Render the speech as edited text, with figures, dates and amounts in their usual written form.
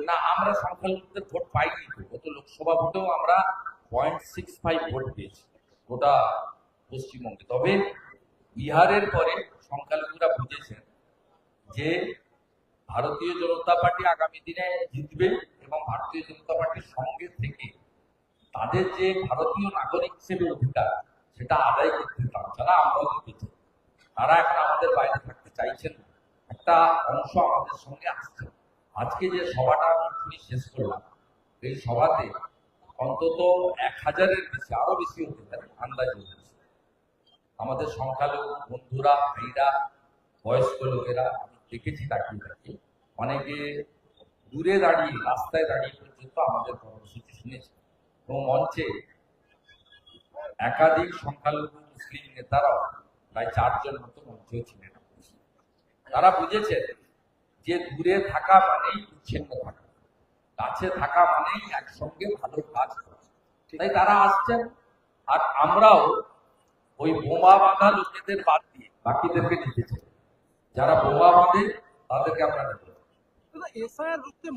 না, আমরা সংখ্যালঘুদের ভোট পাইনি তো। গত লোকসভা ভোটেও আমরা 0.65 ভোট পেয়েছি গোটা পশ্চিমবঙ্গে। তবে বিহারের পরে সংখ্যালঘুরা বুঝেছেন যে ভারতীয় জনতা পার্টি আগামী দিনে জিতবে এবং ভারতীয় জনতা পার্টির সঙ্গে থেকে তাদের যে ভারতীয় নাগরিক হিসেবে অধিকার সেটা আদায় করতে চান, যারা আমরাও দেখেছি। তারা এখন আমাদের বাইরে থাকতে চাইছেন না, একটা অংশ আমাদের সঙ্গে আসছে। আজকে যে সভাটা আমরা শেষ করলাম, এই সভাতে অন্তত 1000-এর বেশি, আরো বেশি হতে পারে আন্দাজ হচ্ছে, আমাদের সংখ্যালঘু বন্ধুরা, ভাইরা, বয়স্ক লোকেরা, আমি দেখেছি তাকিয়ে থাকি, অনেকে দূরে দাঁড়িয়ে, রাস্তায় দাঁড়িয়ে পর্যন্ত আমাদের কর্মসূচি শুনেছে এবং মঞ্চে একাধিক সংখ্যালঘু মুসলিম নেতারাও প্রায় 4 জন মতো মঞ্চেও ছিলেন। তারা বুঝেছেন যে দূরে থাকা মানেই বিচ্ছিন্ন থাকা, কাছে থাকা মানেই একসঙ্গে ভালো কাজ করা। তাই তারা আসছেন, আর আমরাও ওই বোমা বাঁধা লোকেদের বাদ দিয়ে বাকিদেরকে নিতে চাই। যারা বোমা বাঁধে তাদেরকে আমরা নেব। এসআইআর রুখতে